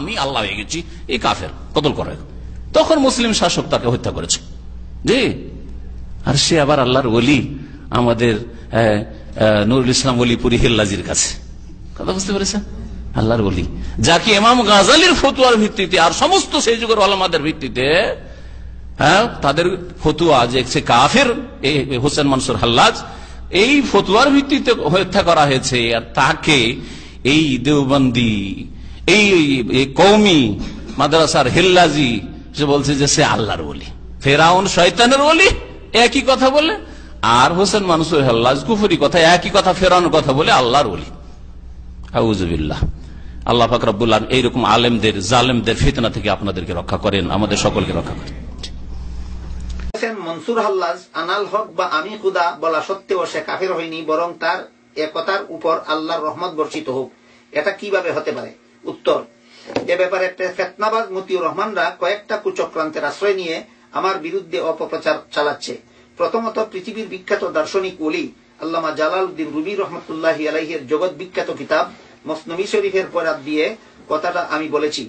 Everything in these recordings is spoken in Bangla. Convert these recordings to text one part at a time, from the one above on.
আমি আল্লাহ হয়ে গেছি, এই কাফের, কতল করে। তখন মুসলিম শাসক তাকে হত্যা করেছে। জি, আর সে আবার আল্লাহর ওলি, আমাদের নুরুল ইসলাম ওলিপুরি হিল্লাজির কাছে। কথা বুঝতে পেরেছেন? আল্লাহর ওলি, যাকে ইমাম গাজালির ফতুয়ার ভিত্তিতে আর সমস্ত সেই যুগের ওলামাদের ভিত্তিতে তাদের ফতুয়া যে সে কাফের, হোসেন মনসুর হাল্লাজ, এই ফতুয়ার ভিত্তিতে হত্যা করা হয়েছে। আর তাকে এই দেওবন্দি, এই কওমি মাদ্রাসার হিল্লাজি সে বলছে যে সে আল্লাহর ওলি, ফেরাউন শয়তানের ওলি, একই কথা বলে। আর হোসেন মনসুর হাল্লাজ কুফরি কথা, একই কথা ফেরাউনের কথা বলে আল্লাহর ওলি। আউযুবিল্লাহ। আল্লাহ পাক রব্বুল আলামিন এইরকম আলেমদের, জালেমদের ফিতনা থেকে আপনাদেরকে রক্ষা করেন, আমাদের সকলকে রক্ষা করেন। মনসুর হাল্লাজ আনাল হক বা আমি খুদা বলা সত্ত্বেও সে কাফের হয়নি, বরং তার একতার উপর আল্লাহর রহমত বর্ষিত হোক। এটা কিভাবে হতে পারে? উত্তর, এ ব্যাপারে ফেতনাবাজ মতিউর রহমানরা কয়েকটা কুচক্রান্তের আশ্রয় নিয়ে আমার বিরুদ্ধে অপপ্রচার চালাচ্ছে। প্রথমত, পৃথিবীর বিখ্যাত দার্শনিক ওলি আল্লামা জালালউদ্দিন রুমি রহমতুল্লাহি আলাইহির জগৎ বিখ্যাত কিতাব মসনবী শরীফের বরাত দিয়ে কথাটা আমি বলেছি,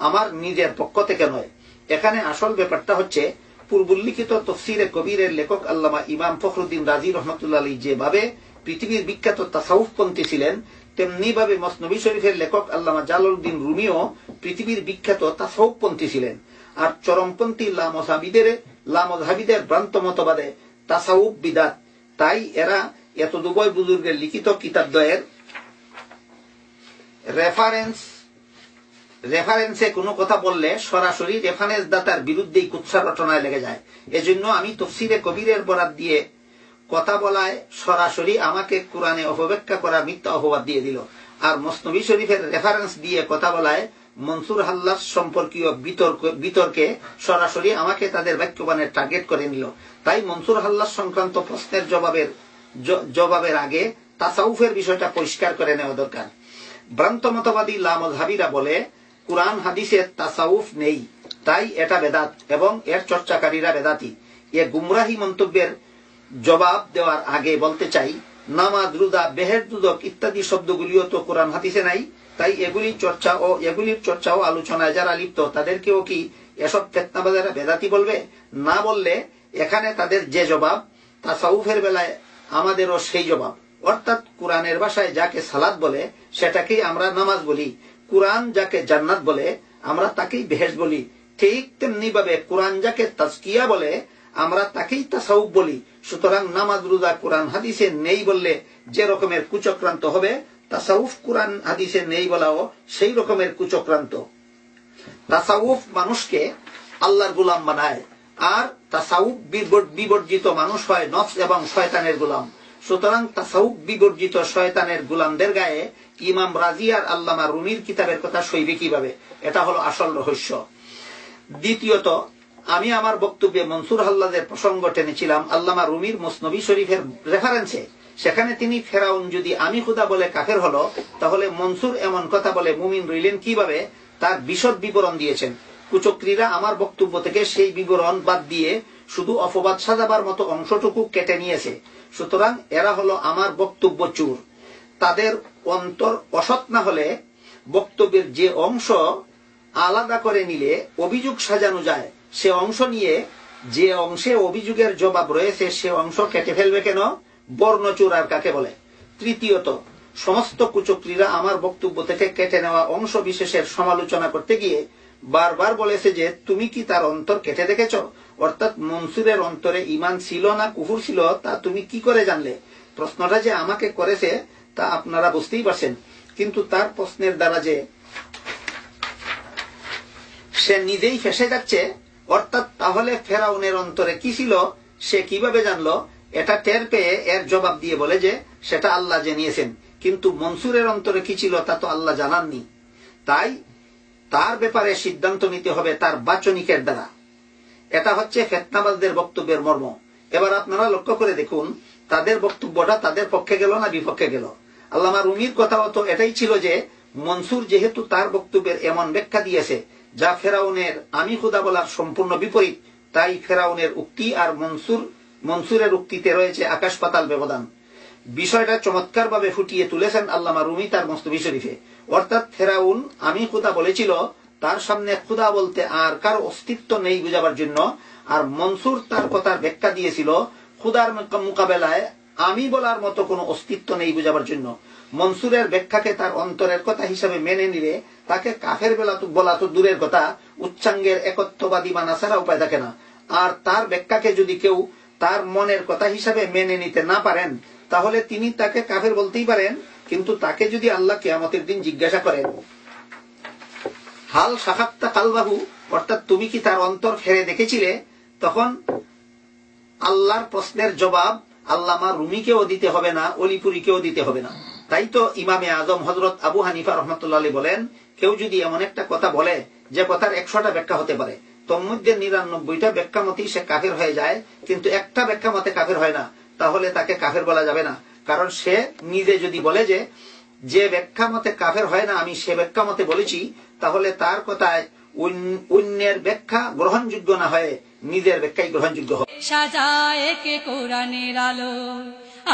আমার নিজের পক্ষ থেকে নয়। এখানে আসল ব্যাপারটা হচ্ছে, পূর্বোল্লিখিত তফসিরে কবিরের লেখক আল্লামা ইমাম ফখরুদ্দিন রাজি রহমতুল্লাহ আলী যেভাবে পৃথিবীর বিখ্যাত তাসাউফপন্থী ছিলেন, তেমনি ভাবে মসনবী শরীফের লেখক আল্লামা জালালউদ্দিন রুমিও পৃথিবীর বিখ্যাত তাসাউফপন্থী ছিলেন। আর চরমপন্থী লামযহাবিদের ভ্রান্ত মতবাদে তাসাউফ বিদাত। তাই এরা এত দুবয় বুজুর্গের লিখিত কিতাবদ্বয়ের রেফারেন্সে কোনো কথা বললে সরাসরি রেফারেন্স দাতার বিরুদ্ধেই কুৎসা রচনায় লেগে যায়। এজন্য আমি তফসিরে কবিরের বরাত দিয়ে কথা বলায় সরাসরি আমাকে কোরআনে অপব্যাখ্যা করা মিথ্যা অপবাদ দিয়ে দিল। আর মসনবী শরীফের রেফারেন্স দিয়ে কথা বলায় মনসুর হাল্লাজ সম্পর্কীয় বিতর্কে সরাসরি আমাকে তাদের বাক্যবানের টার্গেট করে নিল। তাই মনসুর হাল্লাজ সংক্রান্ত প্রশ্নের জবাবের আগে তাসাউফের বিষয়টা পরিষ্কার করে নেওয়া দরকার। ভ্রান্ত মতবাদী লামযহাবিরা বলে কুরআন হাদিসে তাসাউফ নেই, তাই এটা বেদাত এবং এর চর্চাকারীরা বেদাতি। এ গুমরাহী মন্তব্যের জবাব দেওয়ার আগে বলতে চাই, নামাজ, রোজা, বেহেশত, দুজক ইত্যাদি শব্দগুলিও তো কোরআন হাদিসে নাই। তাই এগুলির চর্চা ও আলোচনায় যারা লিপ্ত তাদেরকেও কি এসব ফিতনাবাজেরা বেদাতি বলবে? না বললে এখানে তাদের যে জবাব, তাসাউফের বেলায় আমাদেরও সেই জবাব। অর্থাৎ কোরআনের ভাষায় যাকে সালাত বলে সেটাকেই আমরা নামাজ বলি, কোরআন যাকে জান্নাত বলে আমরা তাকেই বেহেশত বলি। ঠিক তেমনি ভাবে কোরআন যাকে তাজকিয়া বলে আমরা তাকেই তাসাউফ বলি। সুতরাং নামাজ, রোজা কোরআন হাদিসে নেই বললে যে রকমের কুচক্রান্ত হবে, তাসাউফ কোরআন হাদিসে নেই বলাও সেই রকমের কুচক্রান্ত। তাসাউফ মানুষকে আল্লাহর গোলাম বানায়, আর তাসাউফ বিবর্জিত মানুষ হয় নফস এবং শয়তানের গোলাম। সুতরাং তাসাউফ বিবর্জিত শয়তানের গোলামদের গায়ে ইমাম রাজি আর আল্লামা রুমির কিতাবের কথা সইবে কিভাবে? এটা হলো আসল রহস্য। দ্বিতীয়ত, আমি আমার বক্তব্যে মনসুর হাল্লাজের প্রসঙ্গ টেনেছিলাম আল্লামা রুমির মসনবী শরীফের রেফারেন্সে। সেখানে তিনি ফেরাউন যদি আমি খুদা বলে কাফের হলো, তাহলে মনসুর এমন কথা বলে মুমিন রইলেন কিভাবে, তার বিশদ বিবরণ দিয়েছেন। কুচক্রীরা আমার বক্তব্য থেকে সেই বিবরণ বাদ দিয়ে শুধু অপবাদ সাজাবার মতো অংশটুকু কেটে নিয়েছে। সুতরাং এরা হলো আমার বক্তব্য চোর। তাদের অন্তর অসৎ না হলে বক্তব্যের যে অংশ আলাদা করে নিলে অভিযোগ সাজানো যায়, সে অংশ নিয়ে যে অংশে অভিযোগের জবাব রয়েছে সে অংশ কেটে ফেলবে কেন? বর্ণচোর আর কাকে বলে? তৃতীয়ত, সমস্ত কুচক্রীরা আমার বক্তব্য থেকে কেটে নেওয়া অংশ বিশেষের সমালোচনা করতে গিয়ে বারবার বলেছে যে তুমি কি তার অন্তর কেটে দেখেছ? অর্থাৎ মনসুরের অন্তরে ঈমান ছিল না কুফর ছিল তা তুমি কি করে জানলে? প্রশ্নটা যে আমাকে করেছে তা আপনারা বুঝতেই পারছেন। কিন্তু তার প্রশ্নের দ্বারা যে সে নিজেই ফেঁসে যাচ্ছে, অর্থাৎ তাহলে ফেরাউনের অন্তরে কি ছিল সে কিভাবে জানলো? এটা টের পেয়ে এর জবাব দিয়ে বলে যে সেটা আল্লাহ জানিয়েছেন, কিন্তু মনসুরের অন্তরে কি ছিল তা তো আল্লাহ জানাননি। তাই তার ব্যাপারে সিদ্ধান্ত নিতে হবে তার বাচনিকের দ্বারা। এটা হচ্ছে ফিতনাবাজদের বক্তব্যের মর্ম। এবার আপনারা লক্ষ্য করে দেখুন তাদের বক্তব্যটা তাদের পক্ষে গেল না বিপক্ষে গেল। আল্লামা রুমির কথাও তো এটাই ছিল যে মনসুর যেহেতু তার বক্তব্যের এমন ব্যাখ্যা দিয়েছে যা ফেরাউনের আমি খুদা বলার সম্পূর্ণ বিপরীত, তাই ফেরাউনের উক্তি আর মনসুরের উক্তিতে রয়েছে আকাশ পাতাল ব্যবধান। বিষয়টা চমৎকার ভাবে ফুটিয়ে তুলেছেন আল্লামা রুমি তার মসনবী শরীফে। অর্থাৎ ফেরাউন আমি খুদা বলেছিল তার সামনে খুদা বলতে আর কার অস্তিত্ব নেই বুঝাবার জন্য, আর মনসুর তার কথার ব্যাখ্যা দিয়েছিল খুদার মোকাবেলায় আমি বলার মতো কোনো অস্তিত্ব নেই বুঝাবার জন্য। মনসুরের ব্যাখ্যাকে তার অন্তরের কথা হিসাবে মেনে নিলে তাকে কাফের বলা তো দূরের কথা, উচ্চাঙ্গের একত্ববাদী মানা ছাড়া উপায় থাকে না। আর তার ব্যাখ্যাকে যদি কেউ তার মনের কথা হিসাবে মেনে নিতে না পারেন, তাহলে তিনি তাকে কাফের বলতেই পারেন, কিন্তু তাকে যদি আল্লাহ কিয়ামতের দিন জিজ্ঞাসা করেন হাল সাখাত্তা কালবাহু, অর্থাৎ তুমি কি তার অন্তর ফেরে দেখেছিলে, তখন আল্লাহর প্রশ্নের জবাব আল্লামা রুমিকেও দিতে হবে না, অলিপুরীকেও দিতে হবে না। তাই তো ইমামে আজম হযরত আবু হানিফা রাহমাতুল্লাহ আলাইহি বলেন, কেউ যদি এমন একটা কথা বলে যে কথার 100টা ব্যাখ্যা হতে পারে, তোর মধ্যে 99টা ব্যাখ্যা মতেই সে কাফের হয়ে যায়, কিন্তু একটা ব্যাখ্যা মতে কাফের হয় না, তাহলে তাকে কাফের বলা যাবে না। কারণ সে নিজে যদি বলে যে ব্যাখ্যা মতে কাফের হয় না আমি সে ব্যাখ্যা মতে বলেছি, তাহলে তার কথায় অন্যের ব্যাখ্যা গ্রহণযোগ্য না হয়ে নিজের ব্যাখ্যাই গ্রহণযোগ্য হবে। সাজায় কে কোরআনের আলো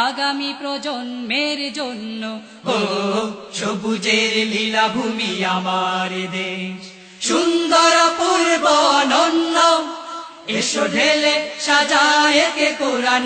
আগামী প্রজন্মের জন্য, ও সবুজের লীলাভূমি আমার দেশ, সুন্দর পূর্ব অনন্য, এসো ঢেলে সাজায় কে কোরআন।